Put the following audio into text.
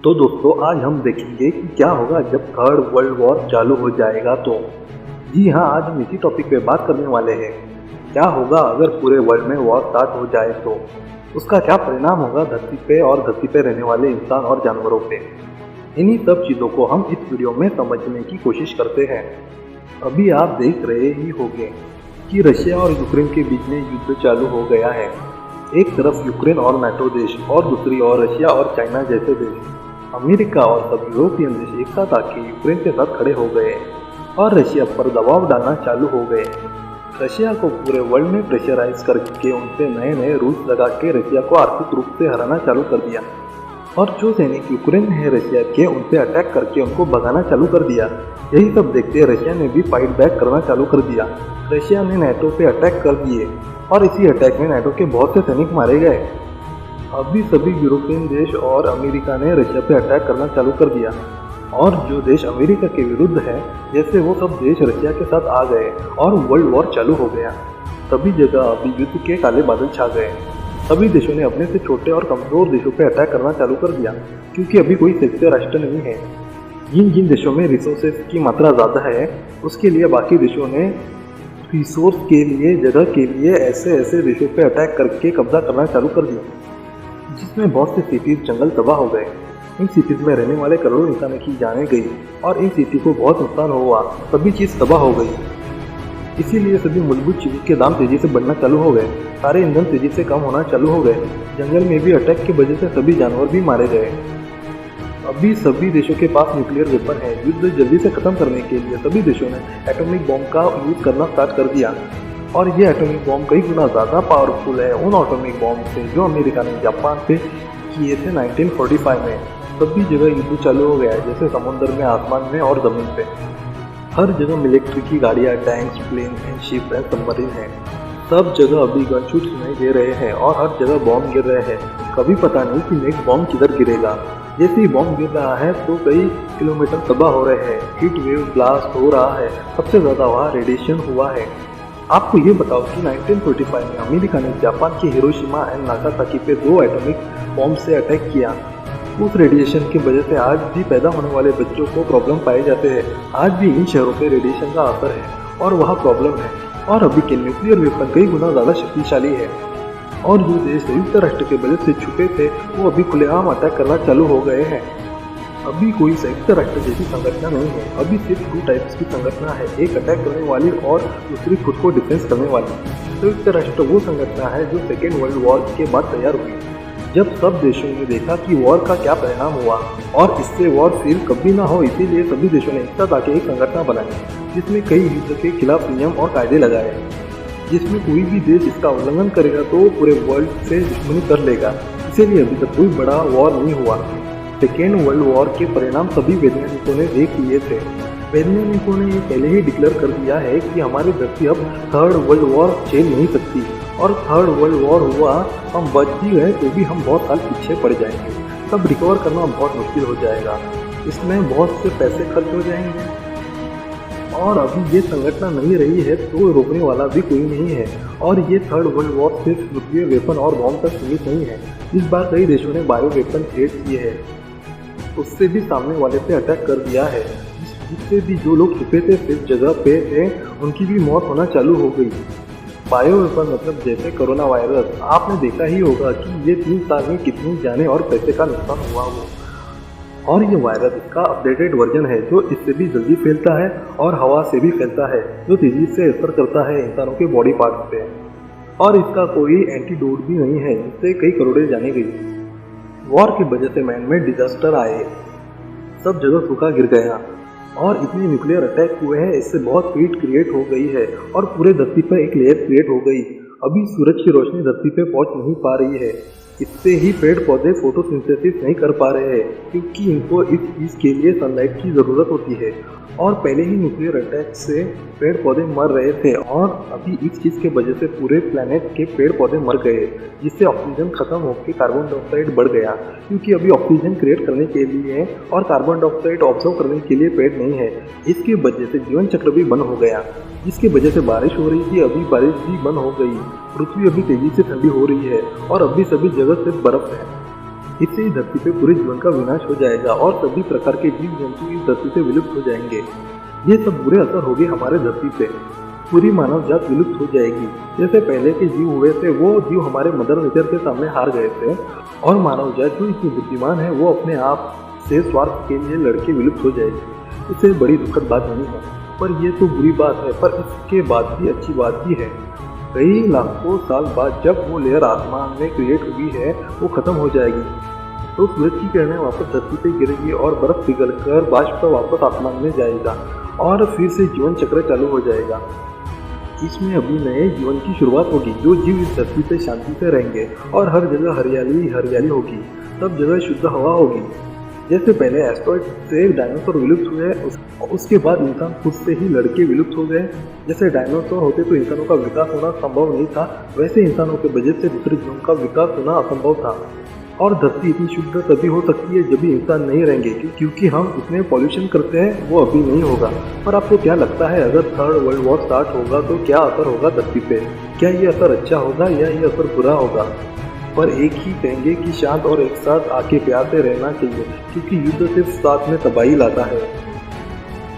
तो दोस्तों आज हम देखेंगे कि क्या होगा जब थर्ड वर्ल्ड वॉर चालू हो जाएगा। तो जी हाँ, आज हम इसी टॉपिक पे बात करने वाले हैं। क्या होगा अगर पूरे वर्ल्ड में वॉर स्टार्ट हो जाए तो उसका क्या परिणाम होगा धरती पे और धरती पे रहने वाले इंसान और जानवरों पे। इन्हीं सब चीज़ों को हम इस वीडियो में समझने की कोशिश करते हैं। अभी आप देख रहे ही होंगे कि रशिया और यूक्रेन के बीच में युद्ध चालू हो गया है। एक तरफ यूक्रेन और नाटो देश और दूसरी ओर रशिया और चाइना जैसे देश, अमेरिका और सब यूरोपियन देश एक साथ आके यूक्रेन के साथ खड़े हो गए और रशिया पर दबाव डालना चालू हो गए। रशिया को पूरे वर्ल्ड में प्रेशराइज करके उनसे नए नए रूल्स लगा के रशिया को आर्थिक रूप से हराना चालू कर दिया। और जो सैनिक यूक्रेन है रशिया के, उन पे अटैक करके उनको भगाना चालू कर दिया। यही सब देखते रशिया ने भी फाइट बैक करना चालू कर दिया। रशिया ने नाटो पे अटैक कर दिए और इसी अटैक में नाटो के बहुत से सैनिक मारे गए। अभी सभी यूरोपियन देश और अमेरिका ने रशिया पे अटैक करना चालू कर दिया और जो देश अमेरिका के विरुद्ध है जैसे वो सब देश रशिया के साथ आ गए और वर्ल्ड वॉर चालू हो गया। सभी जगह अभी युद्ध के काले बादल छा गए। सभी देशों ने अपने से छोटे और कमजोर देशों पे अटैक करना चालू कर दिया क्योंकि अभी कोई संयुक्त राष्ट्र नहीं है। जिन जिन देशों में रिसोर्सेज की मात्रा ज़्यादा है उसके लिए बाकी देशों ने रिसोर्स के लिए, जगह के लिए ऐसे देशों पे अटैक करके कब्जा करना चालू कर दिया, जिसमें बहुत से सिटीज जंगल तबाह हो गए। इन सिटीज में रहने वाले करोड़ों इंसानों की जानें गई और इन सिटी को बहुत नुकसान हुआ। सभी चीज़ तबाह हो गई। इसीलिए सभी मूलभूत चीज़ों के दाम तेजी से बढ़ना चालू हो गए। सारे ईंधन तेजी से कम होना चालू हो गए। जंगल में भी अटैक की वजह से सभी जानवर भी मारे गए। अभी सभी देशों के पास न्यूक्लियर वेपन है। युद्ध जल्दी से खत्म करने के लिए सभी देशों ने एटॉमिक बॉम्ब का यूज करना स्टार्ट कर दिया और ये एटॉमिक बॉम्ब कई गुना ज़्यादा पावरफुल है उन एटॉमिक बॉम्ब से जो अमेरिका ने जापान पे किए थे 1945 में। सभी जगह युद्ध चालू हो गया है, जैसे समुद्र में, आसमान में और ज़मीन पे। हर जगह मिलिट्री की गाड़ियाँ, tanks, plane and ship and submarine है। सब जगह अभी गनशूट सुनाई दे रहे हैं और हर जगह बॉम्ब गिर रहे हैं। कभी पता नहीं कि नेक्स्ट बॉम्ब किधर गिरेगा। जैसे ही बॉम्ब गिर रहा है तो कई किलोमीटर तबाह हो रहे हैं। हीट वेव ब्लास्ट हो रहा है। सबसे ज़्यादा वहाँ रेडिएशन हुआ है। आपको ये बताओ कि 1945 में अमेरिका ने जापान के हिरोशिमा एंड नागासाकी पे 2 एटॉमिक बॉम्ब से अटैक किया। उस रेडिएशन की वजह से आज भी पैदा होने वाले बच्चों को प्रॉब्लम पाए जाते हैं। आज भी इन शहरों पे रेडिएशन का असर है और वहाँ प्रॉब्लम है। और अभी के न्यूक्लियर वेपन कई गुना ज़्यादा शक्तिशाली है और जो देश संयुक्त राष्ट्र के बजट से छुपे थे वो अभी खुलेआम अटैक करना चालू हो गए हैं। अभी कोई संयुक्त राष्ट्र जैसी संरचना नहीं है। अभी सिर्फ 2 टाइप्स की संरचना है, एक अटैक करने वाली और दूसरी खुद को डिफेंस करने वाली। संयुक्त राष्ट्र वो संरचना है जो सेकेंड वर्ल्ड वॉर के बाद तैयार हुई, जब सब देशों ने देखा कि वॉर का क्या परिणाम हुआ और इससे वॉर फिर कभी ना हो। इसीलिए सभी देशों ने एक साथ आके एक संरचना बनाई जिसमें कई युद्ध के खिलाफ नियम और कायदे लगाए, जिसमें कोई भी देश इसका उल्लंघन करेगा तो पूरे वर्ल्ड से दुश्मनी कर लेगा। इसीलिए अभी तक कोई बड़ा वॉर नहीं हुआ। सेकेंड वर्ल्ड वॉर के परिणाम सभी वैज्ञानिकों ने देख लिए थे। वैज्ञानिकों ने ये पहले ही डिक्लेयर कर दिया है कि हमारी धरती अब थर्ड वर्ल्ड वॉर झेल नहीं सकती और थर्ड वर्ल्ड वॉर हुआ, हम बच भी गए तो भी हम बहुत साल पीछे पड़ जाएंगे। तब रिकवर करना बहुत मुश्किल हो जाएगा। इसमें बहुत से पैसे खर्च हो जाएंगे और अभी ये संगठन नहीं रही है तो रोकने वाला भी कोई नहीं है। और ये थर्ड वर्ल्ड वॉर सिर्फ न्यूक्लियर वेपन और बॉम्ब तक सीमित नहीं है। इस बार कई देशों ने बायो वेपन क्रिएट किए हैं, उससे भी सामने वाले पे अटैक कर दिया है, जिससे भी जो लोग छुपे थे सिर्फ जगह पे थे उनकी भी मौत होना चालू हो गई। बायो वेपन मतलब जैसे कोरोना वायरस, आपने देखा ही होगा कि ये 3 साल में कितनी जाने और पैसे का नुकसान हुआ वो। और ये वायरस इसका अपडेटेड वर्जन है जो इससे भी जल्दी फैलता है और हवा से भी फैलता है, जो तेजी से असर करता है इंसानों के बॉडी पार्ट्स पे। और इसका कोई एंटीडोट भी नहीं है, जिससे कई करोड़ें जाने गई। वॉर की वजह से मैन मेड डिजास्टर आए, सब जगह सूखा गिर गया और इतने न्यूक्लियर अटैक हुए हैं, इससे बहुत हीट क्रिएट हो गई है और पूरे धरती पर एक लेयर क्रिएट हो गई। अभी सूरज की रोशनी धरती पे पहुंच नहीं पा रही है। इससे ही पेड़ पौधे फोटोसिंथेसिस नहीं कर पा रहे हैं क्योंकि इनको इस चीज़ के लिए सनलाइट की ज़रूरत होती है। और पहले ही न्यूक्लियर अटैक से पेड़ पौधे मर रहे थे और अभी इस चीज़ के वजह से पूरे प्लैनेट के पेड़ पौधे मर गए, जिससे ऑक्सीजन खत्म होकर कार्बन डाइऑक्साइड बढ़ गया। क्योंकि अभी ऑक्सीजन क्रिएट करने के लिए और कार्बन डाइऑक्साइड ऑब्जर्व करने के लिए पेड़ नहीं है। इसकी वजह से जीवन चक्र भी बंद हो गया, जिसकी वजह से बारिश हो रही थी, अभी बारिश भी बंद हो गई। पृथ्वी अभी तेजी से ठंडी हो रही है और अभी सभी जगह सिर्फ बर्फ है। इससे इस धरती पे पूरे जीवन का विनाश हो जाएगा और सभी प्रकार के जीव जंतु इस धरती से विलुप्त हो जाएंगे। ये सब बुरे असर होंगे हमारे धरती पे। पूरी मानव जात विलुप्त हो जाएगी। जैसे पहले के जीव हुए थे वो जीव हमारे मदर नेचर के सामने हार गए थे और मानव जात जो इतनी बुद्धिमान है वो अपने आप से स्वार्थ के लिए लड़के विलुप्त हो जाएगी। इससे बड़ी दुखद बात नहीं है, पर यह तो बुरी बात है, पर इसके बाद भी अच्छी बात भी है। कई लाखों साल बाद जब वो लेयर आसमान में क्रिएट हुई है वो खत्म हो जाएगी तो सूरज की किरणें वापस धरती पे गिरेगी और बर्फ पिघलकर बाष्प वापस आसमान में जाएगा और फिर से जीवन चक्र चालू हो जाएगा। इसमें अभी नए जीवन की शुरुआत होगी। जो जीव इस धरती पे शांति से रहेंगे और हर जगह हरियाली हरियाली होगी, सब जगह शुद्ध हवा होगी। जैसे पहले एस्ट्रॉइड से डायनासोर विलुप्त हुए, उसके बाद इंसान खुद से ही लड़के विलुप्त हो गए। जैसे डायनासोर होते तो इंसानों का विकास होना संभव नहीं था, वैसे इंसानों के वजह से दूसरे जीवों का विकास होना असंभव था। और धरती इतनी शुद्ध तभी हो सकती है जब भी इंसान नहीं रहेंगे, क्योंकि हम इसमें पॉल्यूशन करते हैं, वो अभी नहीं होगा। पर आपको क्या लगता है अगर थर्ड वर्ल्ड वॉर स्टार्ट होगा तो क्या असर होगा धरती पे? क्या ये असर अच्छा होगा या ये असर बुरा होगा? पर एक ही कहेंगे कि शांत और एक साथ आके प्यार से रहना चाहिए, क्योंकि युद्ध सिर्फ साथ में तबाही लाता है।